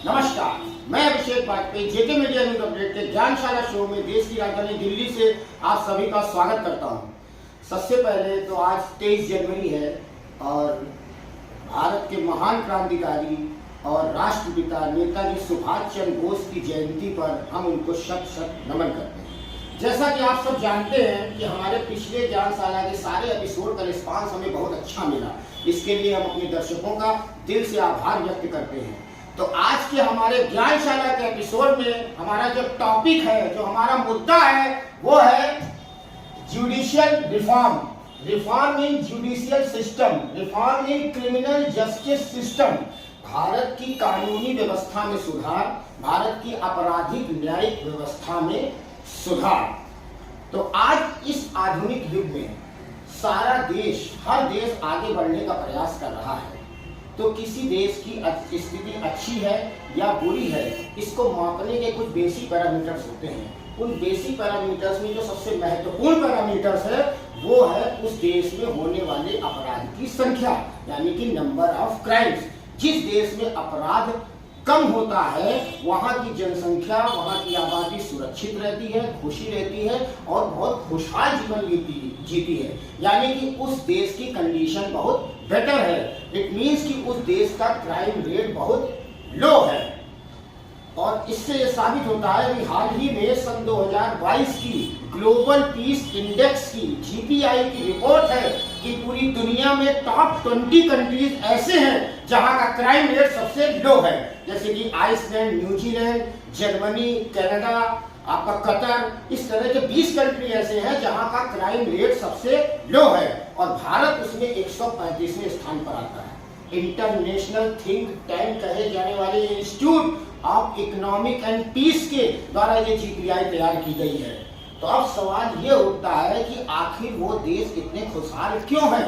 नमस्कार, मैं अभिषेक वाजपेयी जेके media news update के ज्ञानशाला शो में देश की राजधानी दिल्ली से आप सभी का स्वागत करता हूं। सबसे पहले तो आज 23 जनवरी है और भारत के महान क्रांतिकारी और राष्ट्रपिता नेताजी सुभाष चंद्र बोस की जयंती पर हम उनको शत शत नमन करते हैं। जैसा कि आप सब जानते हैं कि हमारे पिछले ज्ञानशाला के सारे एपिसोड का रिस्पांस हमें बहुत अच्छा मिला, इसके लिए हम अपने दर्शकों का दिल से आभार व्यक्त करते हैं। तो आज के हमारे ज्ञानशाला के एपिसोड में हमारा जो टॉपिक है, जो हमारा मुद्दा है, वो है judicial reform. Reform in judicial system, reform in criminal justice system. Bharat की कानूनी व्यवस्था में सुधार, भारत की आपराधिक न्यायिक व्यवस्था में सुधार। तो आज इस आधुनिक युग में सारा देश, हर देश आगे बढ़ने का प्रयास कर रहा है। तो किसी देश की स्थिति अच्छी है या बुरी है, इसको मापने के कुछ बेसिक पैरामीटर्स होते हैं। उन बेसिक पैरामीटर्स में जो सबसे महत्वपूर्ण पैरामीटर्स है वो है उस देश में होने वाले अपराध की संख्या, यानी कि नंबर ऑफ क्राइम्स। जिस देश में अपराध कम होता है वहां की जनसंख्या, वहां की आबादी सुरक्षित रहती है, खुशी रहती है और बहुत खुशहाल जीवन जीती है, यानी कि उस देश की कंडीशन बहुत बेटर है। इट मींस कि उस देश का क्राइम रेट बहुत लो है। और इससे यह साबित होता है कि हाल ही में सन 2022 की ग्लोबल पीस इंडेक्स की जीपीआई की रिपोर्ट है कि पूरी दुनिया में टॉप 20 कंट्रीज ऐसे हैं जहां का क्राइम रेट सबसे लो है, जैसे कि आइसलैंड, न्यूजीलैंड, जर्मनी, कनाडा, आपका कतर। इस तरह के 20 कंट्री ऐसे हैं जहां का क्राइम रेट सबसे लो है और भारत उसमें 135वें स्थान पर आता है। इंटरनेशनल थिंक टैंक कहे जाने वाले Institute of Economic and Peace के द्वारा ये जीपीआई तैयार की गई है। तो अब सवाल ये उठता है कि आखिर वो देश इतने खुशहाल क्यों है,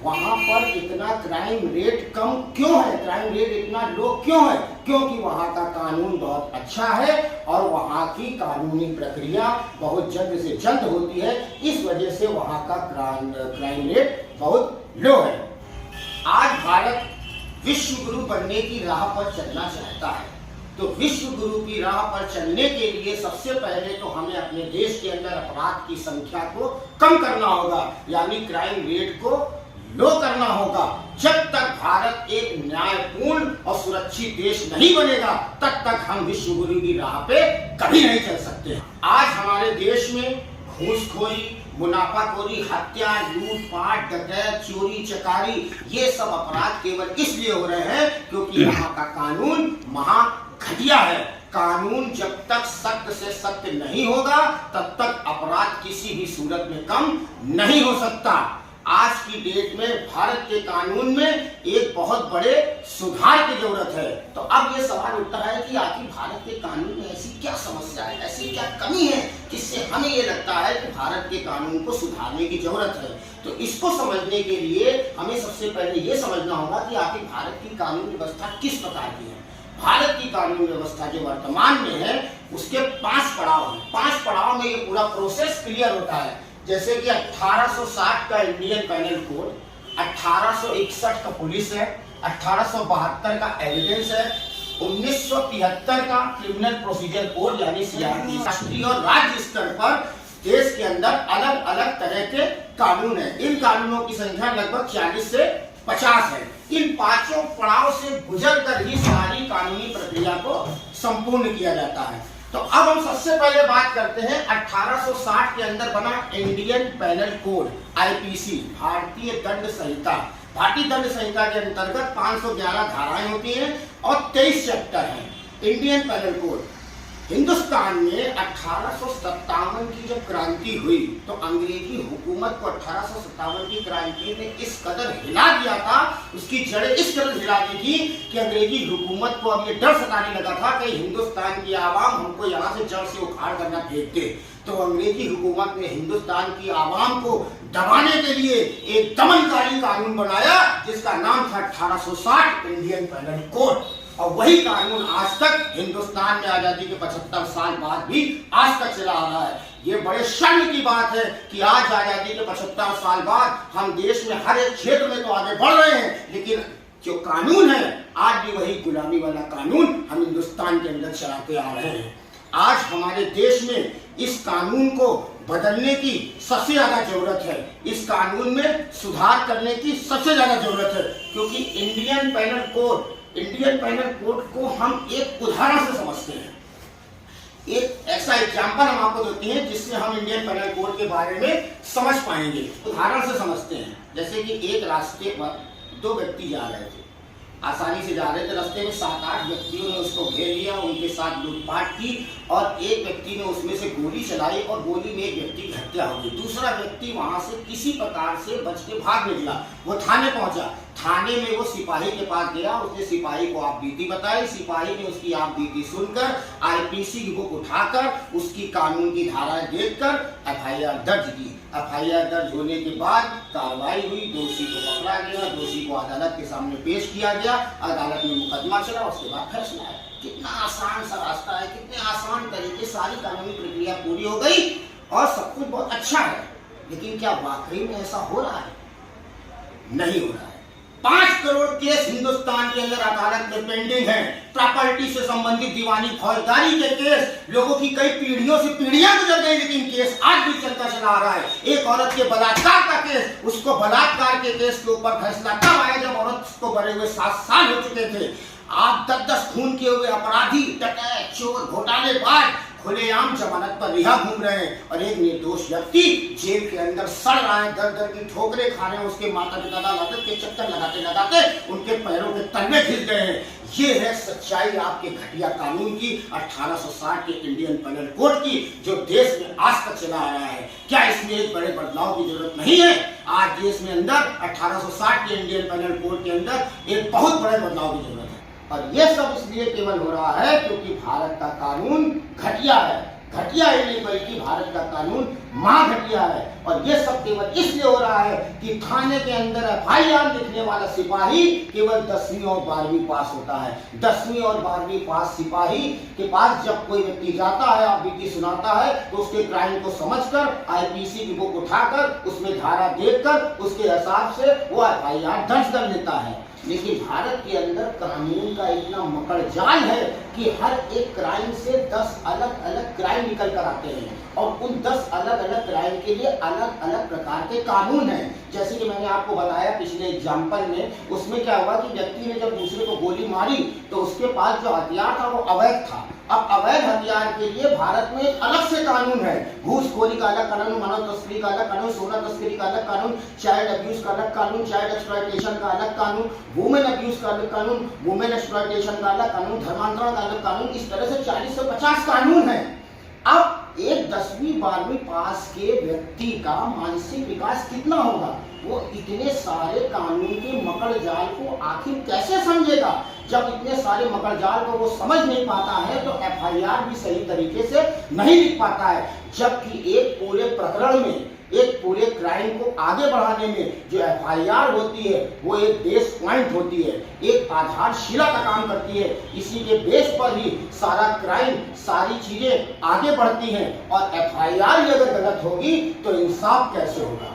वहां पर इतना क्राइम रेट कम क्यों है, क्राइम रेट इतना लो क्यों है? क्योंकि वहां का कानून बहुत अच्छा है और वहां की कानूनी प्रक्रिया बहुत जल्द से जल्द होती है। इस वजह से वहां का क्राइम रेट बहुत लो है। आज भारत विश्व गुरु बनने की राह पर चलना चाहता है। तो विश्व गुरु की राह पर चलने के लिए सबसे पहले तो हमें अपने देश के अंदर अपराध की संख्या को कम करना होगा, यानी क्राइम रेट को लो करना होगा। जब तक भारत एक न्यायपूर्ण और सुरक्षित देश नहीं बनेगा तब तक हम विश्व गुरु की राह पे कभी नहीं चल सकते। आज हमारे देश में घूसखोरी, मुनाफाखोरी, हत्या, लूटपाट, डकैत, चोरी चकारी, ये सब अपराध केवल इसलिए हो रहे हैं क्योंकि यहाँ का कानून महा घटिया है। कानून जब तक सख्त से सख्त नहीं होगा तब तक अपराध किसी भी सूरत में कम नहीं हो सकता। आज की डेट में भारत के कानून में एक बहुत बड़े सुधार की जरूरत है। तो अब ये सवाल उठता है कि आखिर भारत के कानून में ऐसी क्या समस्या है, ऐसी क्या कमी है जिससे हमें ये लगता है कि भारत के कानून को सुधारने की जरूरत है। तो इसको समझने के लिए हमें सबसे पहले ये समझना होगा कि आखिर भारत की कानून व्यवस्था किस प्रकार की है। भारत की कानून व्यवस्था जो वर्तमान में है उसके 5 पड़ाव हैं। 5 पड़ाव में ये पूरा प्रोसेस क्लियर होता है। जैसे कि 1860 का इंडियन पैनल कोड, 1861 का पुलिस है, 1872 का एविडेंस है, 1973 का क्रिमिनल प्रोसीजर कोड यानी सीआरपी। राष्ट्रीय और राज्य स्तर पर देश के अंदर अलग अलग तरह के कानून है। इन कानूनों की संख्या लगभग 40 से 50 है। इन 5 पड़ाव से गुजरकर ही सारी कानूनी प्रक्रिया को संपूर्ण किया जाता है। तो अब हम सबसे पहले बात करते हैं 1860 के अंदर बना इंडियन पैनल कोड, आईपीसी, भारतीय दंड संहिता। भारतीय दंड संहिता के अंतर्गत 511 धाराएं होती हैं और 23 चैप्टर हैं। इंडियन पैनल कोड हिंदुस्तान में 1857 की जब क्रांति हुई तो अंग्रेजी हुकूमत को 1857 की क्रांति ने इस कदर हिला दिया था, उसकी जड़ें इस कदर हिला दी थी कि अंग्रेजी हुकूमत को अब ये डर सताने लगा था कि हिंदुस्तान की आवाम हमको यहाँ से जड़ से उखाड़ करना फेंक दे। तो अंग्रेजी हुकूमत ने हिंदुस्तान की आवाम को दबाने के लिए एक दमनकारी कानून बनाया जिसका नाम था 1860 इंडियन पैनल कोड। और वही कानून आज तक हिंदुस्तान में आजादी के 75 साल बाद भी आज तक चला आ रहा है। ये बड़े शर्म की बात है कि आज आजादी के 75 साल बाद हम देश में हर एक क्षेत्र में तो आगे बढ़ रहे हैं, लेकिन जो कानून है आज भी वही गुलामी वाला कानून हम हिंदुस्तान के अंदर चलाते आ रहे हैं। आज हमारे देश में इस कानून को बदलने की सबसे ज्यादा जरूरत है, इस कानून में सुधार करने की सबसे ज्यादा जरूरत है, क्योंकि इंडियन पैनल कोड को हम एक उदाहरण से समझते हैं। एक ऐसा एग्जाम्पल हम आपको देते हैं जिससे हम इंडियन पैनल कोड के बारे में समझ पाएंगे, उदाहरण से समझते हैं। जैसे कि एक रास्ते पर दो व्यक्ति जा रहे थे, आसानी से जा रहे थे, रास्ते में 7-8 व्यक्तियों ने उसको घेर लिया, उनके साथ लूटपाट की और एक व्यक्ति ने उसमें से गोली चलाई और गोली में एक व्यक्ति की हत्या हो गई। दूसरा व्यक्ति वहां से किसी प्रकार से बच के भाग निकला, वो थाने पहुंचा। थाने में वो सिपाही के पास गया, उसने सिपाही को आप बीती बताई, सिपाही ने उसकी आप बीती सुनकर आईपीसी की बुक उठाकर उसकी कानून की धाराएं देखकर एफआईआर दर्ज की। एफआईआर दर्ज होने के बाद कार्रवाई हुई, दोषी को पकड़ा गया, दोषी को अदालत के सामने पेश किया गया, अदालत में मुकदमा चला, उसके बाद फैसला है। कितना आसान सा रास्ता है, कितने आसान तरीके, सारी कानूनी प्रक्रिया पूरी हो गई और सब कुछ बहुत अच्छा है। लेकिन क्या वाकई में ऐसा हो रहा है? नहीं हो रहा है। 5 करोड़ केस हिंदुस्तान के अंदर अदालत में पेंडिंग है। प्रॉपर्टी से संबंधित दीवानी फौजदारी के केस लोगों की कई पीढ़ियों से पीढ़ियां गुजर गई, लेकिन केस आज भी चलता चला आ रहा है। एक औरत के बलात्कार का केस, उसको बलात्कार के केस के ऊपर फैसला तब आया जब औरत को भरे हुए 7 साल हो चुके थे। आप 10-10 खून किए हुए अपराधी, डकैत, चोर, घोटालेबाज खुलेआम जमानत पर रिहा घूम रहे हैं और एक निर्दोष व्यक्ति जेल के अंदर सड़ रहा है, दर दर की ठोकरें खा रहे हैं। उसके माता पिता अदालत के चक्कर लगाते लगाते उनके पैरों के तलवे खिंच गए हैं। ये है सच्चाई आपके घटिया कानून की, 1860 के इंडियन पैनल कोड की, जो देश में आज तक चला आ रहा है। क्या इसमें एक बड़े बदलाव की जरूरत नहीं है? आज देश में अंदर 1860 के इंडियन पैनल कोड के अंदर एक बहुत बड़े बदलाव की जरूरत है। और यह सब इसलिए केवल हो रहा है क्योंकि भारत का कानून घटिया है। घटिया ही नहीं बल्कि भारत का कानून महाघटिया है। और यह सब केवल इसलिए हो रहा है कि थाने के अंदर एफआईआर लिखने वाला सिपाही केवल 10वीं और 12वीं पास होता है। 10वीं और 12वीं पास सिपाही के पास जब कोई व्यक्ति जाता है, आप बीती सुनाता है, तो उसके क्राइम को समझकर आईपीसी की बुक उठाकर उसमें धारा देखकर उसके हिसाब से वो एफआईआर दर्ज कर लेता है। लेकिन भारत के अंदर कानून का इतना मकड़ जाल है कि हर एक क्राइम से 10 अलग अलग क्राइम निकल कर आते हैं और उन 10 अलग अलग क्राइम के लिए अलग अलग प्रकार के कानून हैं। जैसे कि मैंने आपको बताया पिछले एग्जाम्पल में, उसमें क्या हुआ कि व्यक्ति ने जब दूसरे को गोली मारी तो उसके पास जो हथियार था वो अवैध था। अब अवैध हथियार के लिए भारत में एक अलग से कानून है। घूसखोरी का अलग कानून, मानव तस्करी का अलग कानून, सोना तस्करी का अलग कानून, चाइल्ड अब्यूज का अलग कानून, चाइल्ड एक्सप्लॉयटेशन का अलग कानून, वुमेन अब्यूज का अलग कानून, वुमेन एक्सप्लॉयटेशन का अलग कानून, धर्मांतरण का अलग कानून। इस तरह से 40 से 50 कानून है। अब एक 10वीं 12वीं पास के व्यक्ति का मानसिक विकास कितना होगा? वो इतने सारे कानून के मकड़ जाल को आखिर कैसे समझेगा? जब इतने सारे मकड़ जाल को वो समझ नहीं पाता है तो एफआईआर भी सही तरीके से नहीं लिख पाता है। जबकि एक पूरे प्रकरण में, एक पूरे क्राइम को आगे बढ़ाने में जो एफआईआर होती है वो एक बेस पॉइंट होती है, एक आधारशिला का काम करती है। इसी के बेस पर ही सारा क्राइम, सारी चीजें आगे बढ़ती हैं। और एफआईआर अगर गलत होगी तो इंसाफ कैसे होगा?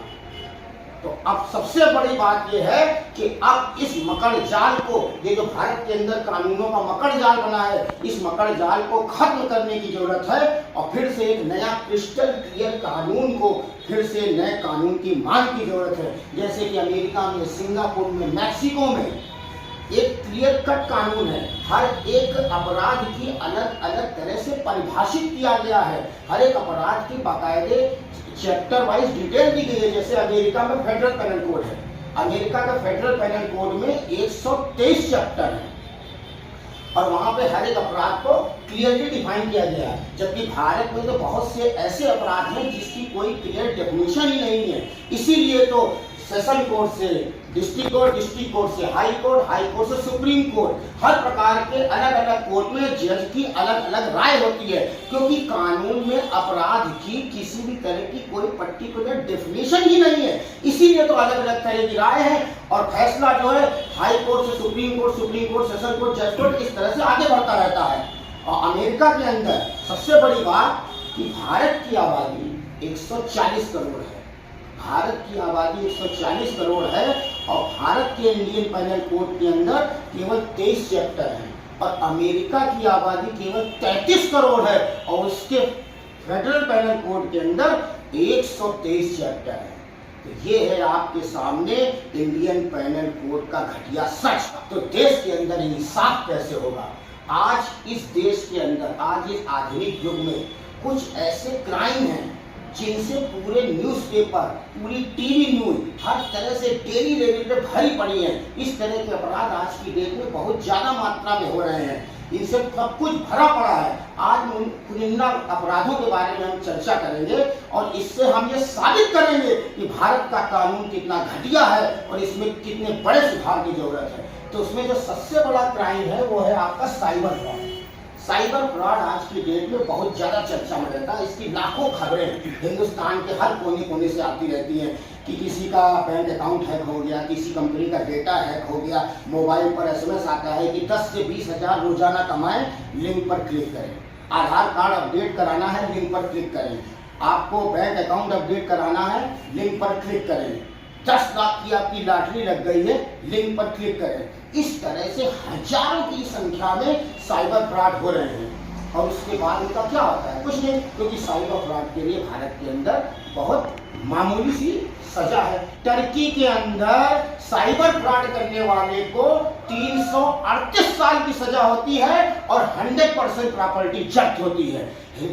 तो अब सबसे बड़ी बात यह है कि अब इस मकड़ जाल को, ये जो भारत के अंदर कानूनों का मकड़ जाल बना है, इस मकड़ जाल को खत्म करने की जरूरत है और फिर से एक नया क्रिस्टल क्लियर कानून को, फिर से नए कानून की मांग की जरूरत है। जैसे कि अमेरिका में, सिंगापुर में, मैक्सिको में एक क्लियर कट कानून है। हर एक अपराध की अलग अलग तरह से परिभाषित किया गया है। हर एक अपराध की बाकायदे चैप्टर वाइज डिटेल दी गई है। जैसे अमेरिका में फेडरल पेनल कोड है। अमेरिका का फेडरल पेनल कोड में 123 चैप्टर है और वहां पे हर एक अपराध को क्लियरली डिफाइन किया गया है। जबकि भारत में तो बहुत से ऐसे अपराध हैं जिसकी कोई क्लियर डेफिनेशन ही नहीं है। इसीलिए तो सेशन कोर्ट से डिस्ट्रिक्ट कोर्ट से हाई कोर्ट से सुप्रीम कोर्ट, हर प्रकार के अलग अलग कोर्ट में जज की अलग अलग राय होती है। क्योंकि कानून में अपराध की किसी भी तरह की कोई पर्टिकुलर डेफिनेशन ही नहीं है। इसीलिए तो अलग अलग तरह की राय है और फैसला जो है हाई कोर्ट से सुप्रीम कोर्ट, सेशन कोर्ट, जज कोर्ट, इस तरह से आगे बढ़ता रहता है। और अमेरिका के अंदर सबसे बड़ी बात कि भारत की आबादी 140 करोड़ है। भारत की आबादी 140 करोड़ है और भारत के इंडियन पैनल कोड के अंदर केवल 23 चैप्टर हैं और अमेरिका की आबादी केवल 33 करोड़ है और उसके फेडरल पैनल कोड के अंदर 123 चैप्टर है। तो ये है आपके सामने इंडियन पैनल कोड का घटिया सच। तो देश के अंदर इंसाफ कैसे होगा? आज इस देश के अंदर, आज इस आधुनिक युग में कुछ ऐसे क्राइम हैं जिनसे पूरे न्यूज़पेपर, पूरी टीवी न्यूज हर तरह से डेली लेवल पे भरी पड़ी है। इस तरह के अपराध आज की डेट में बहुत ज्यादा मात्रा में हो रहे हैं, इनसे सब कुछ भरा पड़ा है। आज उन कुनिंदा अपराधों के बारे में हम चर्चा करेंगे और इससे हम ये साबित करेंगे कि भारत का कानून कितना घटिया है और इसमें कितने बड़े सुधार की जरूरत है। तो उसमें जो सबसे बड़ा क्राइम है वो है आपका साइबर फ्रॉड। साइबर फ्रॉड आज की डेट में बहुत ज्यादा चर्चा में रहता है। इसकी लाखों खबरें हिंदुस्तान के हर कोने कोने से आती रहती हैं कि किसी का बैंक अकाउंट हैक हो गया, किसी कंपनी का डेटा हैक हो गया, मोबाइल पर एसएमएस आता है कि 10 से 20 हजार रोजाना कमाएं, लिंक पर क्लिक करें। आधार कार्ड अपडेट कराना है, लिंक पर क्लिक करें। आपको बैंक अकाउंट अपडेट कराना है, लिंक पर क्लिक करें। 10 लाख की आपकी लॉटरी लग गई है, लिंक पर क्लिक करें। इस तरह से हजारों की संख्या में साइबर फ्रॉड हो रहे हैं और उसके बाद उनका क्या होता है? कुछ नहीं, क्योंकि साइबर फ्रॉड के लिए भारत के अंदर बहुत मामूली सी सजा है। टर्की के अंदर साइबर फ्रॉड करने वाले को 338 साल की सजा होती है और 100% प्रॉपर्टी जब्त होती है।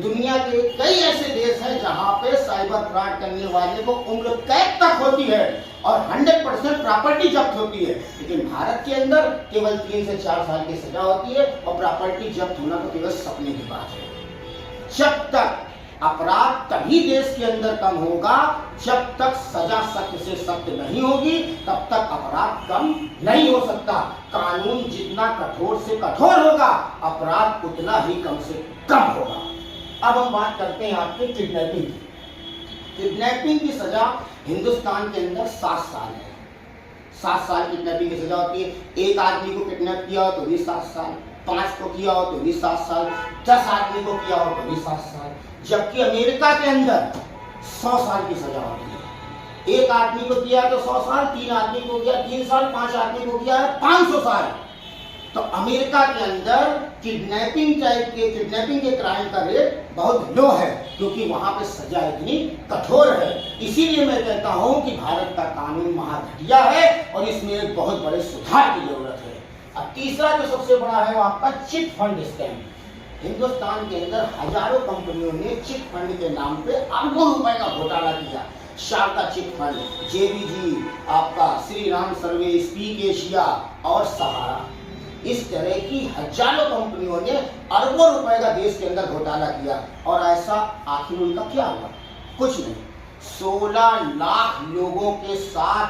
दुनिया के कई ऐसे देश हैं जहां पे साइबर फ्रॉड करने वाले को उम्र कैद तक होती है और 100% प्रॉपर्टी जब्त होती है, लेकिन भारत के अंदर केवल 3 से 4 साल की सजा होती है और प्रॉपर्टी जब्त होना तो केवल सपने की बात है। जब तक अपराध तभी देश के अंदर कम होगा जब तक सजा सख्त से सख्त नहीं होगी, तब तक अपराध कम नहीं हो सकता। कानून जितना कठोर से कठोर होगा, अपराध उतना ही कम से कम होगा। अब हम बात करते हैं आपके किडनैपिंग की। किडनैपिंग की सजा हिंदुस्तान के अंदर 7 साल है। 7 साल किडनैपिंग की सजा होती है। एक आदमी को किडनैप किया हो तो भी 7 साल, 5 को किया हो तो भी 7 साल, 10 आदमी को किया हो तो भी 7 साल। जबकि अमेरिका के अंदर 100 साल की सजा होती है। एक आदमी को किया तो 100 साल, 3 आदमी को किया 3 साल, 5 आदमी को किया है 500 साल। तो अमेरिका के अंदर किडनैपिंग के क्राइम का रेट बहुत लो है, क्योंकि वहां पे सजा इतनी कठोर है। इसीलिए मैं कहता हूं कि भारत का कानून महाघटिया है और इसमें एक बहुत बड़े सुधार की जरूरत है। अब तीसरा जो सबसे बड़ा है वो आपका चिट फंड स्कैम। हिंदुस्तान के अंदर हजारों कंपनियों ने चिट फंड के नाम पे अरबों रुपए का घोटाला किया। शारदा चिट फंड, जेबीजी, आपका Shri Ram service, speak Asia और सहारा, इस तरह की हजारों कंपनियों ने अरबों रुपए का देश के अंदर घोटाला किया। और ऐसा आखिर उनका क्या हुआ? कुछ नहीं। 16 लाख लोगों के साथ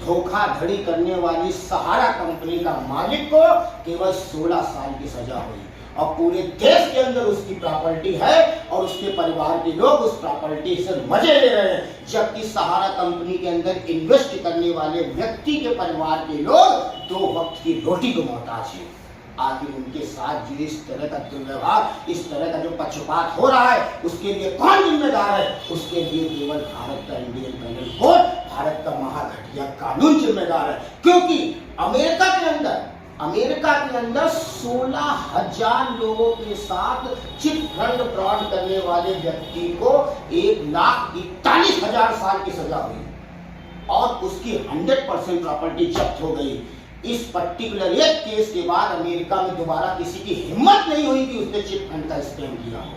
धोखाधड़ी करने वाली सहारा कंपनी का मालिक को केवल 16 साल की सजा हुई और पूरे देश के अंदर उसकी प्रॉपर्टी है और उसके परिवार के लोग उस प्रॉपर्टी से मजे ले रहे हैं, जबकि सहारा कंपनी के अंदर इन्वेस्ट करने वाले व्यक्ति के परिवार के लोग 2 वक्त की रोटी को मोहताज हैं। आखिर उनके साथ जो इस तरह का दुर्व्यवहार, इस तरह का जो पक्षपात हो रहा है, उसके लिए कौन जिम्मेदार है? उसके लिए केवल भारत का इंडियन पैनल कोड, भारत का महाघटिया कानून जिम्मेदार है। क्योंकि अमेरिका के अंदर 16,000 लोगों के साथ चिट फंड फ्रॉड करने वाले व्यक्ति को 1,41,000 साल की सजा हुई और उसकी 100% प्रॉपर्टी जब्त हो गई। इस पर्टिकुलर एक केस के बाद अमेरिका में दोबारा किसी की हिम्मत नहीं हुई कि उसने चिट फंड का स्कैम किया हो।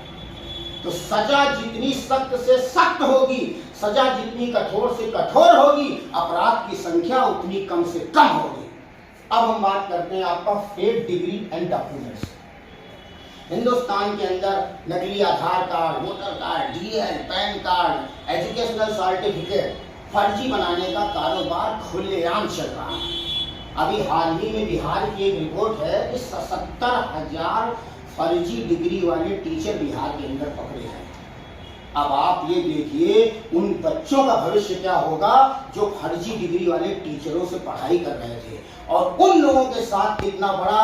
तो सजा जितनी सख्त से सख्त होगी, सजा जितनी कठोर से कठोर होगी, अपराध की संख्या उतनी कम से कम होगी। अब हम बात करते हैं आपका fake degree and documents. Hindustan के अंदर नकली Aadhaar card, voter card, DL, PAN card, educational certificate फर्जी बनाने का कारोबार खुलेआम चल रहा है। अभी हाल ही में बिहार की एक रिपोर्ट है कि 77,000 फर्जी डिग्री वाले टीचर बिहार के अंदर पकड़े हैं। अब आप ये देखिए उन बच्चों का भविष्य क्या होगा जो फर्जी डिग्री वाले टीचरों से पढ़ाई कर रहे थे, और उन लोगों के साथ कितना बड़ा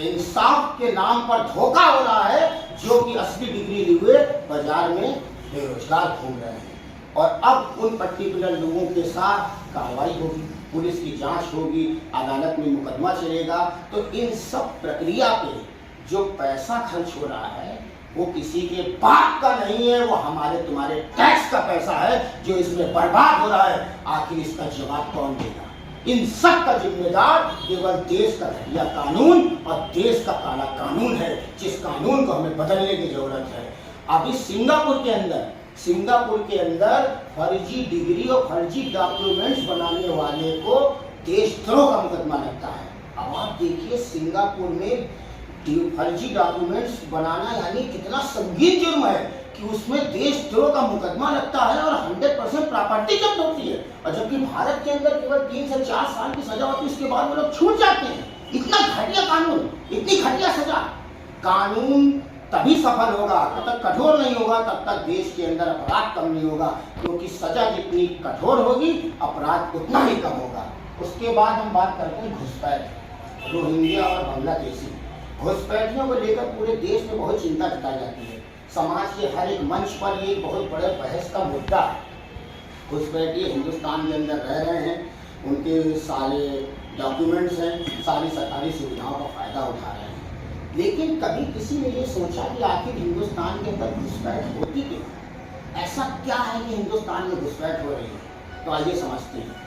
इंसाफ के नाम पर धोखा हो रहा है, जो कि असली डिग्री लिए बाजार में बेरोजगार घूम रहे हैं। और अब उन पर्टिकुलर लोगों के साथ कार्रवाई होगी। पुलिस की जांच होगी, अदालत में मुकदमा चलेगा। तो इन सब प्रक्रिया पे जो पैसा खर्च हो रहा है वो किसी के बाप का नहीं है, वो हमारे तुम्हारे टैक्स का पैसा है जो इसमें बर्बाद हो रहा है। आखिर इसका जवाब कौन देगा? इन सब का जिम्मेदार केवल देश का घटिया कानून और देश का काला कानून है, जिस कानून को हमें बदलने की जरूरत है। अभी सिंगापुर के अंदर फर्जी डिग्री और फर्जी डॉक्यूमेंट्स बनाने वाले को देशद्रोह का मुकदमा लगता है। अब आप देखिए सिंगापुर में फर्जी डॉक्यूमेंट्स बनाना यानी कितना संगीन जुर्म है कि उसमें देशद्रोह का मुकदमा लगता है और 100% प्रॉपर्टी जब्त होती है। और जबकि भारत के अंदर केवल 3 से 4 साल की सजा होती है, उसके बाद वो लोग छूट जाते हैं। इतना घटिया कानून, इतनी घटिया सजा। कानून तभी सफल होगा, जब तक कठोर नहीं होगा तब तक देश के अंदर अपराध कम नहीं होगा, क्योंकि सजा जितनी कठोर होगी अपराध उतना ही कम होगा। उसके बाद हम बात करते हैं घुसपैठ, रोहिंग्या और बांग्लादेशी। घुसपैठियों को लेकर पूरे देश में बहुत चिंता जताई जाती है। समाज के हर एक मंच पर ये बहुत बड़े बहस का मुद्दा है। घुसपैठिए हिंदुस्तान के अंदर रह रहे हैं, उनके सारे डॉक्यूमेंट्स हैं, सारी सरकारी सुविधाओं का फायदा उठा रहे हैं, लेकिन कभी किसी ने ये सोचा कि आखिर हिंदुस्तान के अंदर घुसपैठ होती क्यों? ऐसा क्या है कि हिंदुस्तान में घुसपैठ हो रही है? तो आइए समझते हैं।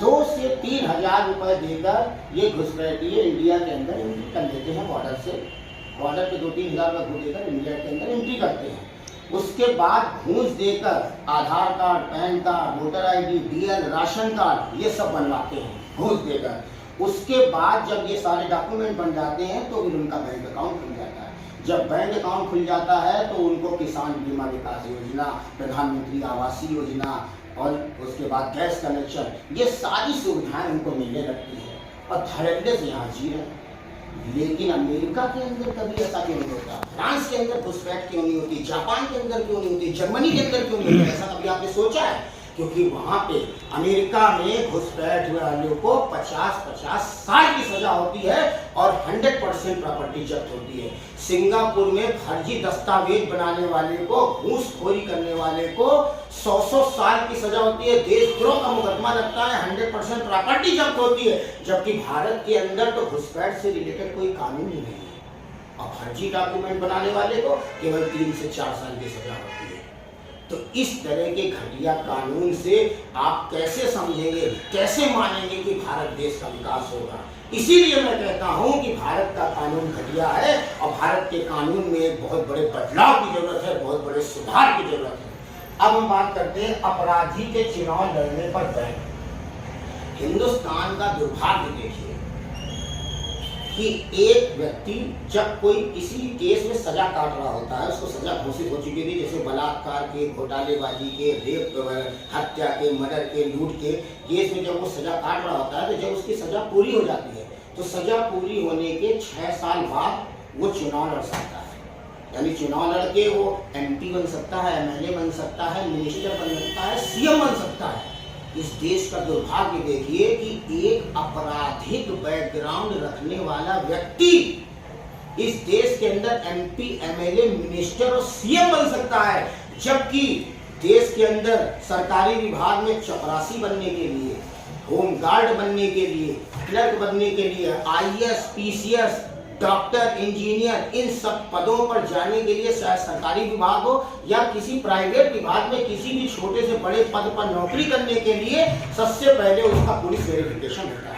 2 से 3 हजार रुपए देकर ये घुसपैठिए इंडिया के अंदर एंट्री कर लेते हैं। बॉर्डर पे 2-3 हजार रुपये देकर इंडिया के अंदर एंट्री करते हैं। उसके बाद घूस देकर Aadhaar card, PAN card, voter ID, DL, ration card ये सब बनवाते हैं घूस देकर। उसके बाद जब ये सारे डॉक्यूमेंट बन जाते हैं तो फिर उनका बैंक अकाउंट खुल जाता है। जब बैंक अकाउंट खुल जाता है तो उनको किसान बीमा विकास योजना, प्रधानमंत्री आवास योजना और उसके बाद गैस कनेक्शन, ये सारी सुविधाएं उनको मिलने लगती है और धड़ल्ले से यहाँ जी रहे हैं। लेकिन अमेरिका के अंदर कभी ऐसा क्यों नहीं होता? फ्रांस के अंदर घुसपैठ क्यों नहीं होती? जापान के अंदर क्यों नहीं होती? जर्मनी के अंदर क्यों नहीं होती? ऐसा कभी आपने सोचा है? क्योंकि वहां पे अमेरिका में घुसपैठ वालों को 50-50 साल की सजा होती है और 100% प्रॉपर्टी जब्त होती है। सिंगापुर में फर्जी दस्तावेज बनाने वाले को, घूसखोरी करने वाले को 100 साल की सजा होती है, देशद्रोह का मुकदमा लगता है, 100% प्रॉपर्टी जब्त होती है। जबकि भारत के अंदर तो घुसपैठ से रिलेटेड कोई कानून ही नहीं है और फर्जी डॉक्यूमेंट बनाने वाले को केवल 3 से 4 साल की सजा होती है। तो इस तरह के घटिया कानून से आप कैसे समझेंगे, कैसे मानेंगे कि भारत देश का विकास होगा? इसीलिए मैं कहता हूं कि भारत का कानून घटिया है और भारत के कानून में एक बहुत बड़े बदलाव की जरूरत है, बहुत बड़े सुधार की जरूरत है। अब हम बात करते हैं अपराधी के चुनाव लड़ने पर बैन। हिंदुस्तान का दुर्भाग्य देखिए कि एक व्यक्ति जब कोई किसी केस में सजा काट रहा होता है, उसको सजा घोषित हो चुकी थी, जैसे बलात्कार के, घोटालेबाजी के, रेप, हत्या के, मर्डर के, लूट के केस में जब वो सजा काट रहा होता है, तो जब उसकी सजा पूरी हो जाती है तो सजा पूरी होने के 6 साल बाद वो चुनाव लड़ सकता है। यानी चुनाव लड़के वो MP बन सकता है, MLA बन सकता है, मिनिस्टर बन सकता है, CM बन सकता है। इस देश का दुर्भाग्य देखिए कि एक आपराधिक बैकग्राउंड रखने वाला व्यक्ति इस देश के अंदर MP, MLA, मिनिस्टर और CM बन सकता है, जबकि देश के अंदर सरकारी विभाग में चपरासी बनने के लिए, होमगार्ड बनने के लिए, क्लर्क बनने के लिए, IAS, PCS, डॉक्टर, इंजीनियर, इन सब पदों पर जाने के लिए चाहे सरकारी विभाग हो या किसी प्राइवेट विभाग में किसी भी छोटे से बड़े पद पर नौकरी करने के लिए सबसे पहले उसका पुलिस वेरिफिकेशन होता है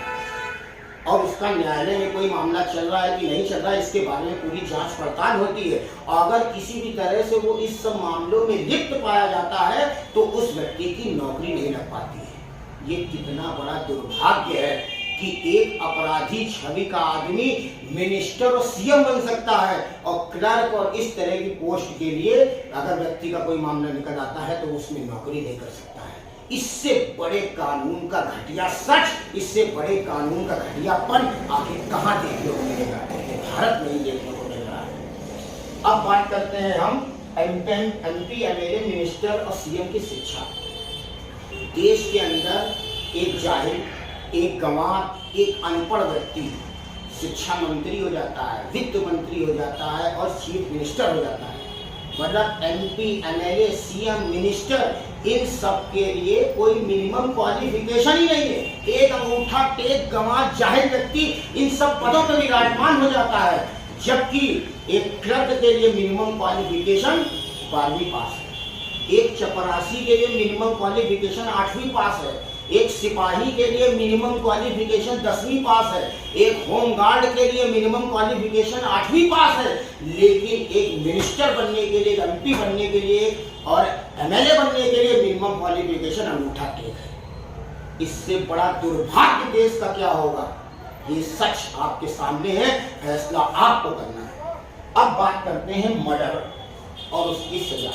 और उसका न्यायालय में कोई मामला चल रहा है कि नहीं चल रहा है इसके बारे में पूरी जांच पड़ताल होती है। और अगर किसी भी तरह से वो इस सब मामलों में लिप्त पाया जाता है तो उस व्यक्ति की नौकरी नहीं लग पाती है। ये कितना बड़ा दुर्भाग्य है कि एक अपराधी छवि का आदमी मिनिस्टर और CM बन सकता है और क्लर्क और इस तरह की पोस्ट के लिए अगर व्यक्ति का कोई मामला निकल आता है तो उसमें नौकरी नहीं कर सकता है। इससे बड़े कानून का घटिया सच, इससे बड़े कानून का घटियापन आखिर कहां देखने को मिलेगा? भारत में ही देखने को मिल रहा है। अब बात करते हैं हम MP, MLA, मिनिस्टर और CM की शिक्षा। देश के अंदर एक जाहिल, एक गंवार, एक अनपढ़ व्यक्ति शिक्षा मंत्री हो जाता है, वित्त मंत्री हो जाता है और चीफ मिनिस्टर हो जाता है। मतलब MP, MLA, CM, minister in सब के लिए कोई मिनिमम क्वालिफिकेशन ही नहीं है। एक अंगूठा टेक गंवार जाहिर व्यक्ति इन सब पदों पर विराजमान हो जाता है, जबकि एक क्लर्क के लिए मिनिमम क्वालिफिकेशन 12वीं पास है, एक चपरासी के लिए मिनिमम क्वालिफिकेशन 8वीं पास है, एक सिपाही के लिए मिनिमम क्वालिफिकेशन 10वीं पास है, एक होम गार्ड के लिए मिनिमम क्वालिफिकेशन 8वीं पास है, लेकिन एक मिनिस्टर बनने के लिए, एमपी बनने के लिए और एमएलए बनने के लिए मिनिमम क्वालिफिकेशन अंगूठा टेक है। इससे बड़ा दुर्भाग्य देश का क्या होगा? ये सच आपके सामने है, फैसला आपको करना है। अब बात करते हैं मर्डर और उसकी सजा।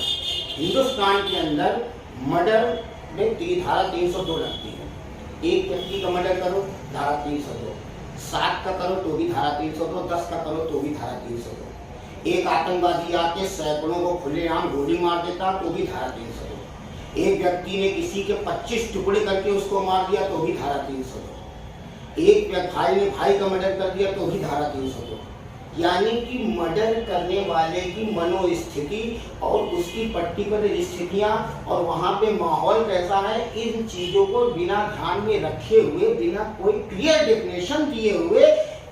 हिंदुस्तान के अंदर मर्डर में धारा 302 लगती है। एक व्यक्ति का मर्डर करो, धारा 302, 7 का करो तो भी धारा 302, 10 का करो तो भी धारा 302। एक आतंकवादी आके सैकड़ों को खुलेआम गोली मार देता तो भी धारा 302। एक व्यक्ति ने किसी के 25 टुकड़े करके उसको मार दिया तो भी धारा 302। एक भाई ने भाई का मर्डर कर दिया तो भी धारा 302। यानी कि मर्डर करने वाले की मनोस्थिति और उसकी पर्टिकुलर स्थितियां और वहां पे माहौल कैसा है, इन चीजों को बिना ध्यान में रखे हुए, बिना कोई क्लियर डेफिनेशन दिए हुए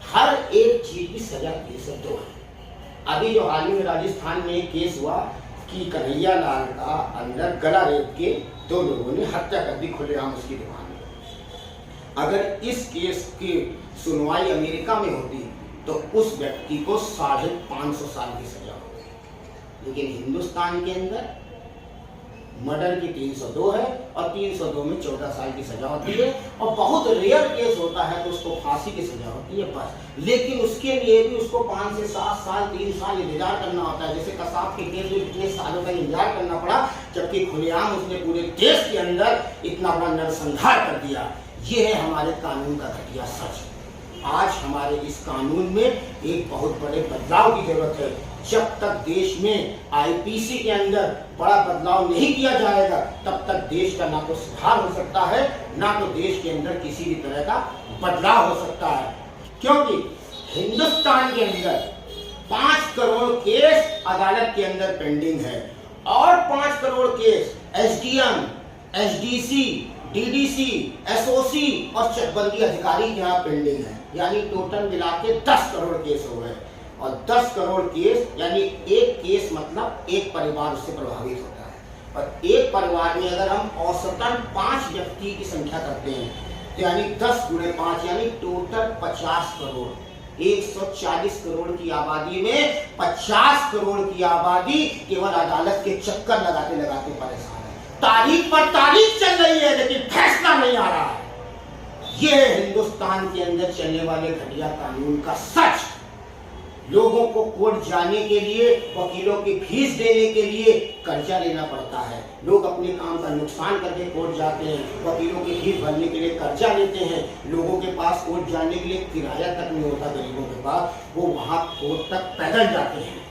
हर एक चीज की सजा 302 है। अभी जो हाल ही में राजस्थान में एक केस हुआ कि कन्हैया लाल का अंदर गला रेत के 2 लोगों ने हत्या कर दी खुलेआम उसकी दुकान में। अगर इस केस की सुनवाई अमेरिका में होती तो उस व्यक्ति को 550 साल की सजा होती, लेकिन हिंदुस्तान के अंदर मर्डर की 302 है और 302 में 14 साल की सजा होती है, और बहुत रेयर केस होता है तो उसको फांसी की सजा होती है बस। लेकिन उसके लिए भी उसको 5 से 7 साल 3 साल इंतजार करना होता है। जैसे कसाब के केस में इतने सालों का इंतजार करना पड़ा, जबकि खुलेआम उसने पूरे देश के अंदर इतना बड़ा नरसंहार कर दिया। ये है हमारे कानून का घटिया सच। आज हमारे इस कानून में एक बहुत बड़े बदलाव की जरूरत है। जब तक देश में आईपीसी के अंदर बड़ा बदलाव नहीं किया जाएगा, तब तक देश का ना तो सुधार हो सकता है, ना तो देश के अंदर किसी भी तरह का बदलाव हो सकता है। क्योंकि हिंदुस्तान के अंदर 5 करोड़ केस अदालत के अंदर पेंडिंग है, और 5 crore case SDM, SDC, DDC, SOC और चकबंदी अधिकारी के यहाँ पेंडिंग है। यानी टोटल मिला के 10 करोड़ केस हो गए, और 10 करोड़ केस यानी एक केस मतलब एक परिवार उससे प्रभावित होता है। और एक परिवार में अगर हम औसतन 5 व्यक्ति की संख्या करते हैं तो यानी 10 गुणे 5 यानी टोटल 50 करोड़। 140 करोड़ की आबादी में 50 करोड़ की आबादी केवल अदालत के चक्कर लगाते लगाते परेशान है। तारीख पर तारीख चल रही है लेकिन फैसला नहीं आ रहा है। यह है हिंदुस्तान के अंदर चलने वाले घटिया कानून का सच। लोगों को कोर्ट जाने के लिए, वकीलों की फीस देने के लिए कर्जा लेना पड़ता है। लोग अपने काम का नुकसान करके कोर्ट जाते हैं, वकीलों की फीस भरने के लिए कर्जा लेते हैं। लोगों के पास कोर्ट जाने के लिए किराया तक नहीं होता गरीबों के पास, वो वहां कोर्ट तक पैदल जाते हैं।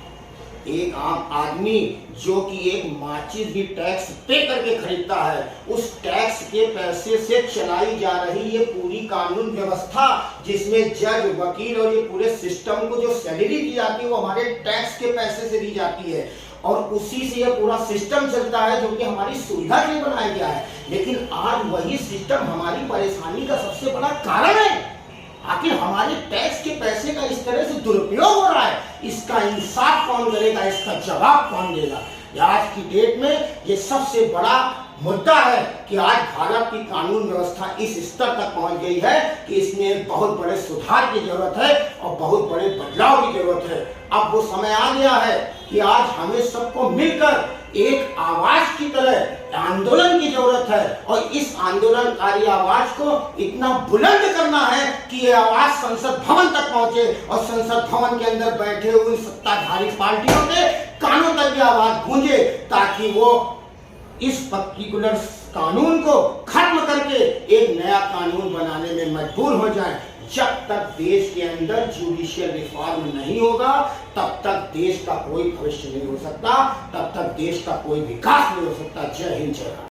एक आम आदमी जो कि एक माचिस भी टैक्स पे करके खरीदता है, उस टैक्स के पैसे से चलाई जा रही ये पूरी कानून व्यवस्था, जिसमें जज, वकील और ये पूरे सिस्टम को जो सैलरी दी जाती है वो हमारे टैक्स के पैसे से दी जाती है, और उसी से ये पूरा सिस्टम चलता है जो कि हमारी सुविधा के लिए बनाया गया है। लेकिन आज वही सिस्टम हमारी परेशानी का सबसे बड़ा कारण है। आखिर हमारे टैक्स के पैसे का इस तरह से दुरुपयोग हो रहा है, इसका इंसाफ कौन करेगा, इसका जवाब कौन देगा? आज की डेट में ये सबसे बड़ा मुद्दा है कि आज भारत की कानून व्यवस्था इस स्तर तक पहुंच गई है कि इसमें बहुत बड़े सुधार की जरूरत है और बहुत बड़े बदलाव की जरूरत है। अब वो समय आ गया है कि आज हमें सबको मिलकर एक आवाज की तरह आंदोलन की जरूरत है, और इस आंदोलनकारी आवाज को इतना बुलंद करना है कि ये आवाज संसद भवन तक पहुंचे, और संसद भवन के अंदर बैठे हुए सत्ताधारी पार्टियों के कानों तक भी आवाज गूंजे, ताकि वो इस पर्टिकुलर कानून को खत्म करके एक नया कानून बनाने में मजबूर हो जाएं। जब तक देश के अंदर जुडिशियल रिफॉर्म नहीं होगा, तब तक देश का कोई भविष्य नहीं हो सकता, तब तक देश का कोई विकास नहीं हो सकता। जय हिंद, जय भारत।